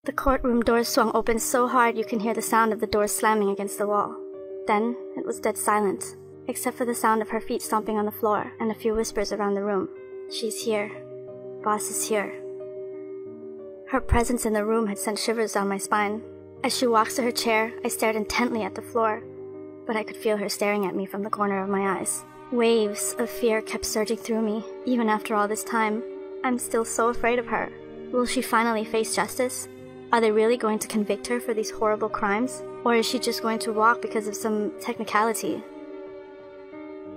The courtroom doors swung open so hard you can hear the sound of the doors slamming against the wall. Then it was dead silent, except for the sound of her feet stomping on the floor and a few whispers around the room. She's here. Boss is here. Her presence in the room had sent shivers down my spine. As she walks to her chair, I stared intently at the floor, but I could feel her staring at me from the corner of my eyes. Waves of fear kept surging through me, even after all this time. I'm still so afraid of her. Will she finally face justice? Are they really going to convict her for these horrible crimes? Or is she just going to walk because of some technicality?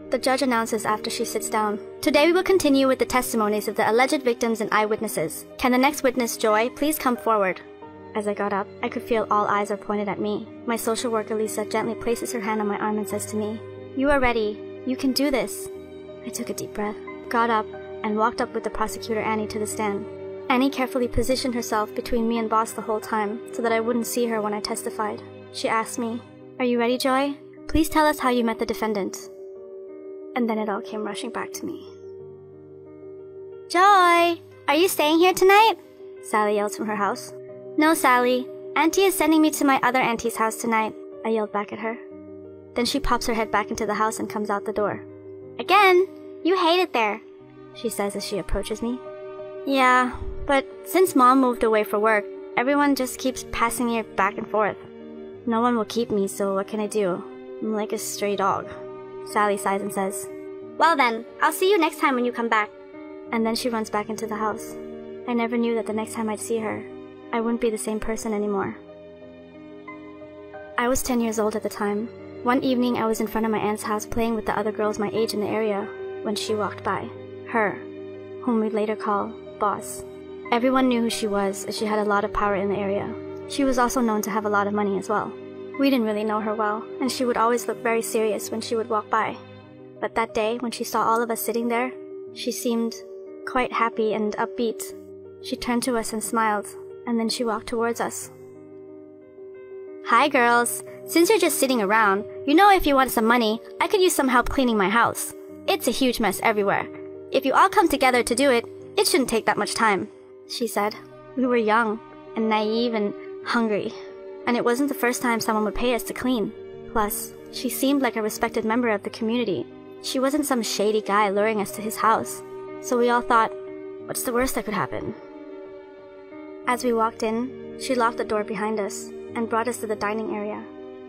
The judge announces after she sits down, "Today we will continue with the testimonies of the alleged victims and eyewitnesses. Can the next witness, Joy, please come forward?" As I got up, I could feel all eyes are pointed at me. My social worker Lisa gently places her hand on my arm and says to me, "You are ready. You can do this." I took a deep breath, got up, and walked up with the prosecutor Annie to the stand. Annie carefully positioned herself between me and Boss the whole time so that I wouldn't see her when I testified. She asked me, "Are you ready, Joy? Please tell us how you met the defendant." And then it all came rushing back to me. "Joy, are you staying here tonight?" Sally yells from her house. "No, Sally. Auntie is sending me to my other auntie's house tonight," I yelled back at her. Then she pops her head back into the house and comes out the door. "Again? You hate it there," she says as she approaches me. "Yeah, but since Mom moved away for work, everyone just keeps passing me back and forth. No one will keep me, so what can I do? I'm like a stray dog." Sally sighs and says, "Well then, I'll see you next time when you come back." And then she runs back into the house. I never knew that the next time I'd see her, I wouldn't be the same person anymore. I was 10 years old at the time. One evening I was in front of my aunt's house playing with the other girls my age in the area when she walked by. Her, whom we'd later call Boss. Everyone knew who she was, as she had a lot of power in the area. She was also known to have a lot of money as well. We didn't really know her well, and she would always look very serious when she would walk by. But that day, when she saw all of us sitting there, she seemed quite happy and upbeat. She turned to us and smiled, and then she walked towards us. "Hi girls, since you're just sitting around, you know if you want some money, I could use some help cleaning my house. It's a huge mess everywhere. If you all come together to do it, it shouldn't take that much time," she said. We were young and naive and hungry, and it wasn't the first time someone would pay us to clean. Plus, she seemed like a respected member of the community. She wasn't some shady guy luring us to his house. So we all thought, what's the worst that could happen? As we walked in, she locked the door behind us and brought us to the dining area.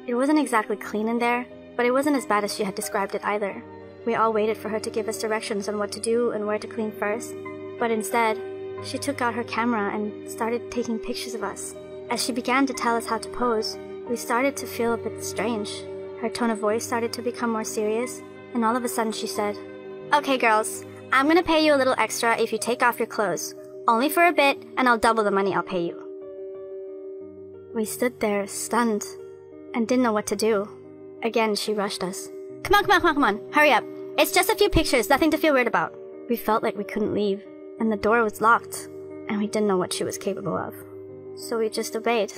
It wasn't exactly clean in there, but it wasn't as bad as she had described it either. We all waited for her to give us directions on what to do and where to clean first, but instead, she took out her camera and started taking pictures of us. As she began to tell us how to pose, we started to feel a bit strange. Her tone of voice started to become more serious, and all of a sudden she said, "Okay girls, I'm gonna pay you a little extra if you take off your clothes. Only for a bit, and I'll double the money I'll pay you." We stood there, stunned, and didn't know what to do. Again, she rushed us. Come on, hurry up. It's just a few pictures, nothing to feel weird about." We felt like we couldn't leave, and the door was locked, and we didn't know what she was capable of. So we just obeyed,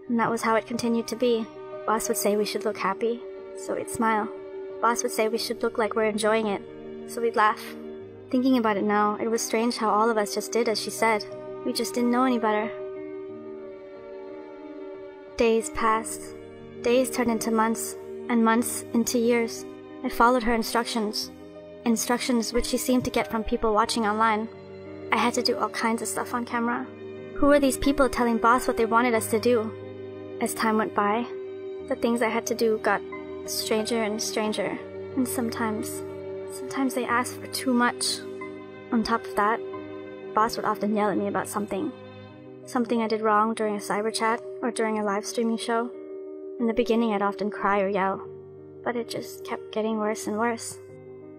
and that was how it continued to be. Boss would say we should look happy, so we'd smile. Boss would say we should look like we're enjoying it, so we'd laugh. Thinking about it now, it was strange how all of us just did as she said. We just didn't know any better. Days passed. Days turned into months, and months into years. I followed her instructions. Instructions which she seemed to get from people watching online. I had to do all kinds of stuff on camera. Who were these people telling Boss what they wanted us to do? As time went by, the things I had to do got stranger and stranger, and sometimes they asked for too much. On top of that, Boss would often yell at me about something I did wrong during a cyber chat or during a live streaming show. In the beginning, I'd often cry or yell, but it just kept getting worse and worse.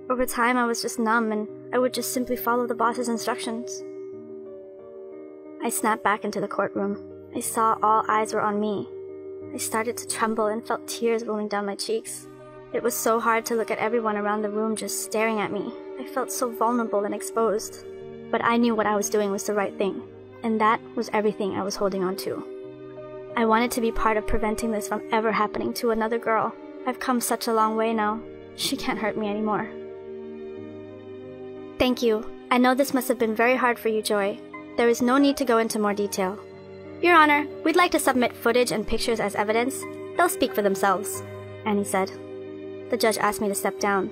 Over time, I was just numb, and I would just simply follow the boss's instructions. I snapped back into the courtroom. I saw all eyes were on me. I started to tremble and felt tears rolling down my cheeks. It was so hard to look at everyone around the room just staring at me. I felt so vulnerable and exposed. But I knew what I was doing was the right thing, and that was everything I was holding on to. I wanted to be part of preventing this from ever happening to another girl. I've come such a long way now. She can't hurt me anymore. Thank you. I know this must have been very hard for you, Joy. There is no need to go into more detail. "Your Honor, we'd like to submit footage and pictures as evidence. They'll speak for themselves," Annie said. The judge asked me to step down.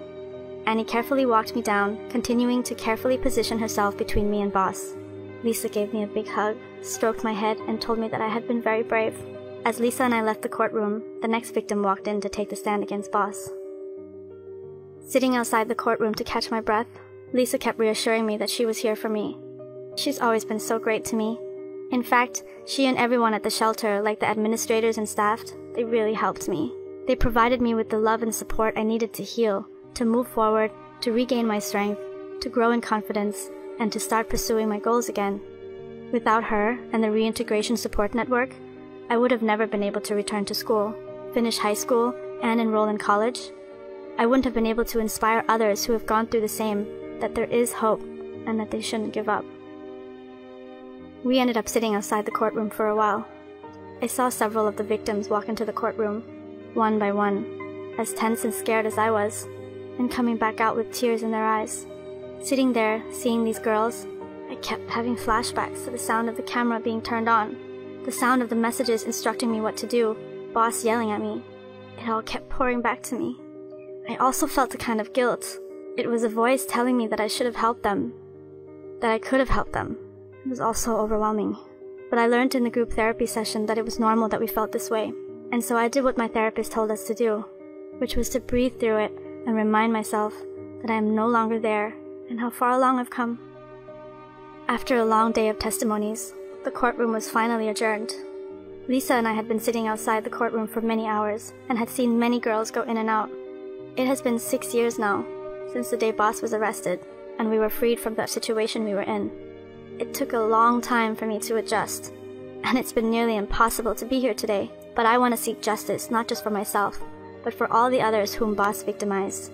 Annie carefully walked me down, continuing to carefully position herself between me and Boss. Lisa gave me a big hug, stroked my head, and told me that I had been very brave. As Lisa and I left the courtroom, the next victim walked in to take the stand against Boss. Sitting outside the courtroom to catch my breath, Lisa kept reassuring me that she was here for me. She's always been so great to me. In fact, she and everyone at the shelter, like the administrators and staff, they really helped me. They provided me with the love and support I needed to heal, to move forward, to regain my strength, to grow in confidence, and to start pursuing my goals again. Without her and the reintegration support network, I would have never been able to return to school, finish high school, and enroll in college. I wouldn't have been able to inspire others who have gone through the same, that there is hope and that they shouldn't give up. We ended up sitting outside the courtroom for a while. I saw several of the victims walk into the courtroom, one by one, as tense and scared as I was, and coming back out with tears in their eyes. Sitting there, seeing these girls, I kept having flashbacks to the sound of the camera being turned on, the sound of the messages instructing me what to do, Boss yelling at me. It all kept pouring back to me. I also felt a kind of guilt. It was a voice telling me that I should have helped them, that I could have helped them. It was also overwhelming. But I learned in the group therapy session that it was normal that we felt this way, and so I did what my therapist told us to do, which was to breathe through it and remind myself that I am no longer there and how far along I've come. After a long day of testimonies, the courtroom was finally adjourned. Lisa and I had been sitting outside the courtroom for many hours and had seen many girls go in and out. It has been 6 years now, since the day Boss was arrested, and we were freed from the situation we were in. It took a long time for me to adjust, and it's been nearly impossible to be here today, but I want to seek justice not just for myself, but for all the others whom Boss victimized.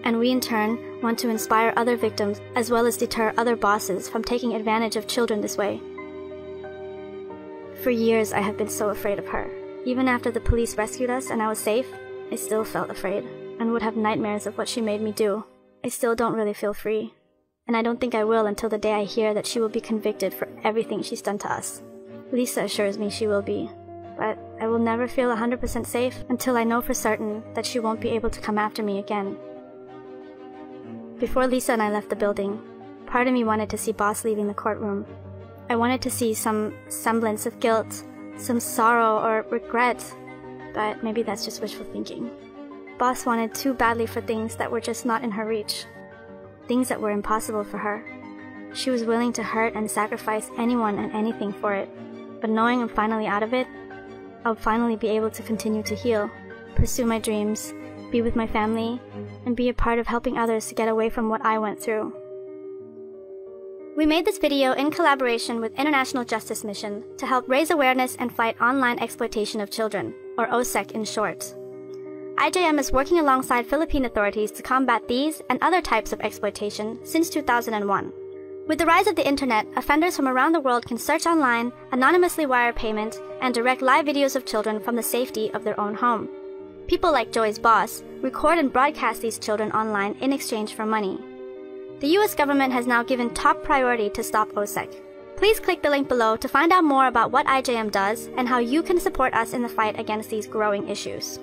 And we in turn want to inspire other victims as well as deter other bosses from taking advantage of children this way. For years I have been so afraid of her. Even after the police rescued us and I was safe, I still felt afraid and would have nightmares of what she made me do. I still don't really feel free, and I don't think I will until the day I hear that she will be convicted for everything she's done to us. Lisa assures me she will be, but I will never feel 100% safe until I know for certain that she won't be able to come after me again. Before Lisa and I left the building, part of me wanted to see Boss leaving the courtroom. I wanted to see some semblance of guilt, some sorrow or regret, but maybe that's just wishful thinking. Boss wanted too badly for things that were just not in her reach, things that were impossible for her. She was willing to hurt and sacrifice anyone and anything for it, but knowing I'm finally out of it, I'll finally be able to continue to heal, pursue my dreams, be with my family, and be a part of helping others to get away from what I went through. We made this video in collaboration with International Justice Mission to help raise awareness and fight online exploitation of children, or OSEC in short. IJM is working alongside Philippine authorities to combat these and other types of exploitation since 2001. With the rise of the internet, offenders from around the world can search online, anonymously wire payment, and direct live videos of children from the safety of their own home. People like Joy's Boss record and broadcast these children online in exchange for money. The US government has now given top priority to stop OSEC. Please click the link below to find out more about what IJM does and how you can support us in the fight against these growing issues.